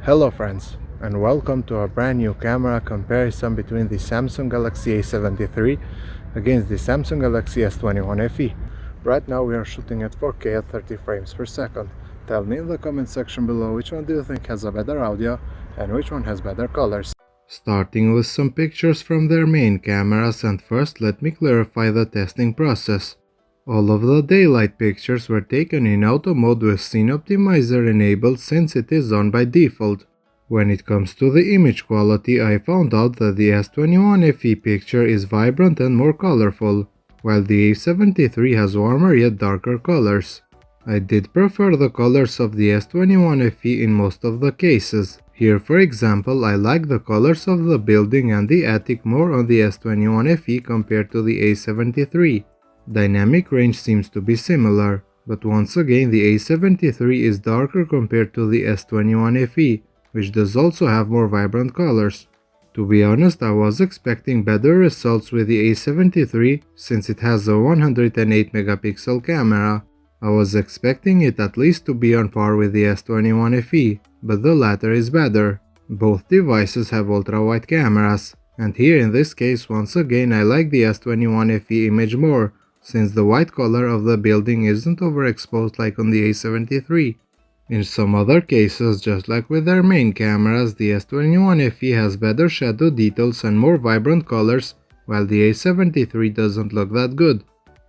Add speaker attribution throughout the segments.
Speaker 1: Hello friends, and welcome to a brand new camera comparison between the Samsung Galaxy A73 against the Samsung Galaxy S21 FE. Right now we are shooting at 4K at 30 frames per second. Tell me in the comment section below which one do you think has a better audio and which one has better colors. Starting with some pictures from their main cameras, and first let me clarify the testing process. All of the daylight pictures were taken in auto mode with Scene Optimizer enabled since it is on by default. When it comes to the image quality, I found out that the S21 FE picture is vibrant and more colorful, while the A73 has warmer yet darker colors. I did prefer the colors of the S21 FE in most of the cases. Here, for example, I like the colors of the building and the attic more on the S21 FE compared to the A73. Dynamic range seems to be similar, but once again the A73 is darker compared to the S21 FE, which does also have more vibrant colors. To be honest, I was expecting better results with the A73 since it has a 108 megapixel camera. I was expecting it at least to be on par with the S21 FE, but the latter is better. Both devices have ultra-wide cameras, and here in this case once again I like the S21 FE image more, since the white color of the building isn't overexposed like on the A73. In some other cases, just like with their main cameras, the S21 FE has better shadow details and more vibrant colors, while the A73 doesn't look that good.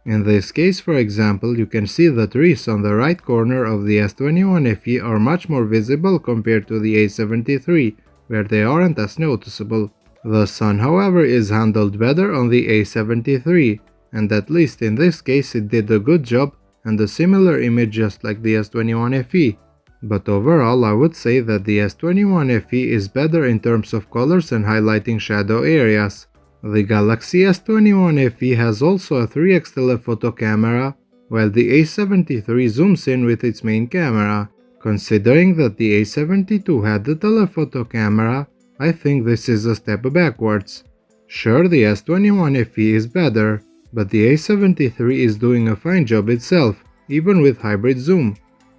Speaker 1: In this case, for example, you can see the trees on the right corner of the S21 FE are much more visible compared to the A73, where they aren't as noticeable. The sun, however, is handled better on the A73, and at least in this case it did a good job and a similar image just like the S21 FE. But overall I would say that the S21 FE is better in terms of colors and highlighting shadow areas. The Galaxy S21 FE has also a 3x telephoto camera, while the A73 zooms in with its main camera. Considering that the A72 had the telephoto camera, I think this is a step backwards. Sure, the S21 FE is better, but the A73 is doing a fine job itself, even with hybrid zoom.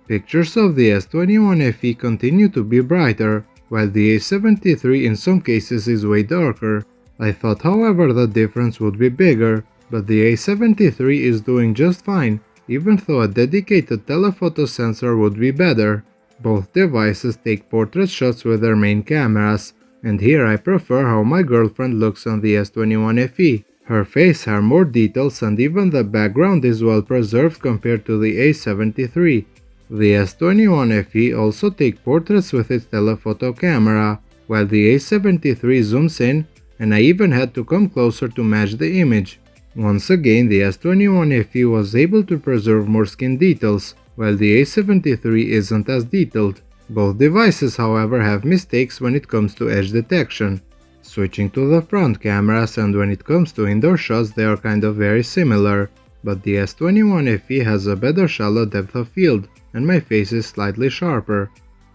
Speaker 1: Pictures of the S21 FE continue to be brighter, while the A73 in some cases is way darker. I thought however the difference would be bigger, but the A73 is doing just fine, even though a dedicated telephoto sensor would be better. Both devices take portrait shots with their main cameras, and here I prefer how my girlfriend looks on the S21 FE. Her face has more details and even the background is well preserved compared to the A73. The S21 FE also takes portraits with its telephoto camera, while the A73 zooms in, and I even had to come closer to match the image. Once again, the S21 FE was able to preserve more skin details, while the A73 isn't as detailed. Both devices, however, have mistakes when it comes to edge detection. Switching to the front cameras, and when it comes to indoor shots they are kind of very similar, but the S21 FE has a better shallow depth of field, and my face is slightly sharper.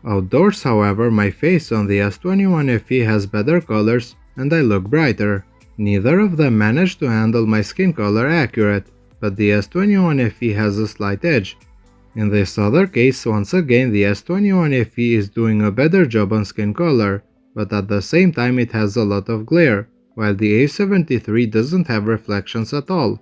Speaker 1: Outdoors, however, my face on the S21 FE has better colors and I look brighter. Neither of them managed to handle my skin color accurate, but the S21 FE has a slight edge. In this other case, once again the S21 FE is doing a better job on skin color, but at the same time it has a lot of glare, while the A73 doesn't have reflections at all.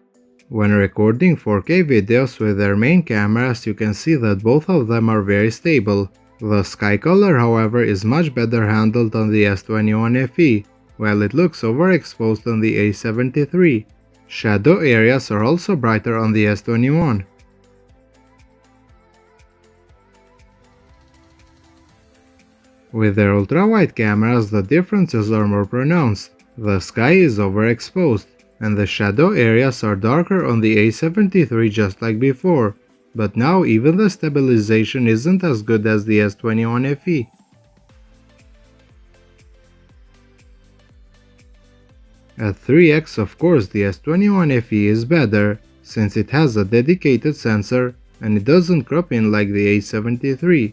Speaker 1: When recording 4K videos with their main cameras, you can see that both of them are very stable. The sky color, however, is much better handled on the S21 FE, while it looks overexposed on the A73. Shadow areas are also brighter on the S21. With their ultra-wide cameras, the differences are more pronounced. The sky is overexposed, and the shadow areas are darker on the A73 just like before, but now even the stabilization isn't as good as the S21 FE. At 3x, of course, the S21 FE is better, since it has a dedicated sensor and it doesn't crop in like the A73.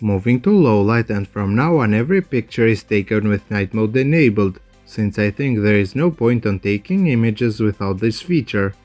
Speaker 1: Moving to low light, and from now on every picture is taken with night mode enabled, since I think there is no point on taking images without this feature.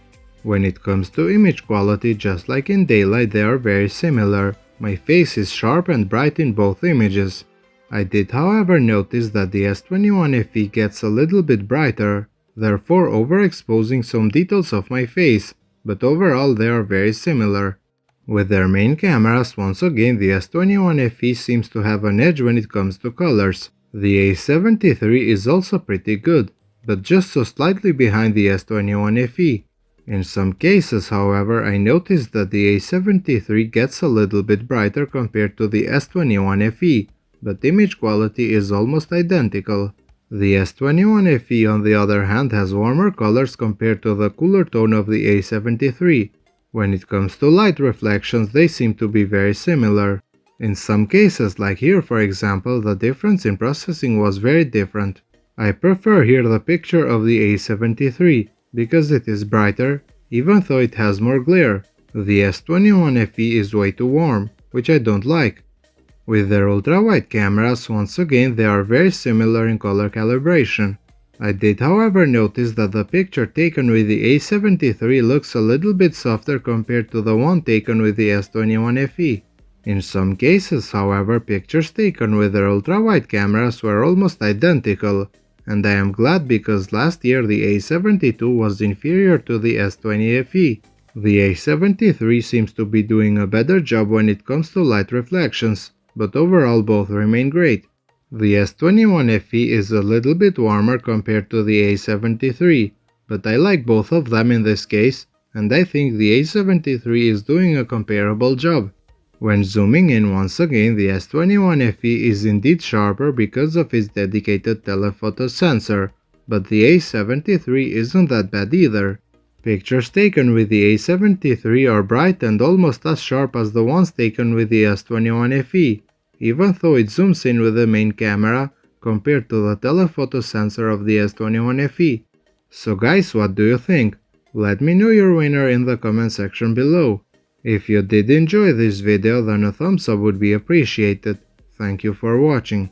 Speaker 1: When it comes to image quality, just like in daylight, they are very similar. My face is sharp and bright in both images. I did however notice that the S21 FE gets a little bit brighter, therefore overexposing some details of my face, but overall they are very similar. With their main cameras, once again the S21 FE seems to have an edge when it comes to colors. The A73 is also pretty good, but just so slightly behind the S21 FE. In some cases, however, I noticed that the A73 gets a little bit brighter compared to the S21 FE, but image quality is almost identical. The S21 FE on the other hand has warmer colors compared to the cooler tone of the A73. When it comes to light reflections, they seem to be very similar. In some cases, like here for example, the difference in processing was very different. I prefer here the picture of the A73 because it is brighter, even though it has more glare. The S21 FE is way too warm, which I don't like. With their ultra-wide cameras, once again they are very similar in color calibration. I did however notice that the picture taken with the A73 looks a little bit softer compared to the one taken with the S21 FE. In some cases, however, pictures taken with their ultra-wide cameras were almost identical, and I am glad because last year the A72 was inferior to the S20 FE. The A73 seems to be doing a better job when it comes to light reflections, but overall both remain great. The S21 FE is a little bit warmer compared to the A73, but I like both of them in this case, and I think the A73 is doing a comparable job. When zooming in once again, the S21 FE is indeed sharper because of its dedicated telephoto sensor, but the A73 isn't that bad either. Pictures taken with the A73 are bright and almost as sharp as the ones taken with the S21 FE, even though it zooms in with the main camera compared to the telephoto sensor of the S21 FE. So guys, what do you think? Let me know your winner in the comment section below. If you did enjoy this video, then a thumbs up would be appreciated. Thank you for watching.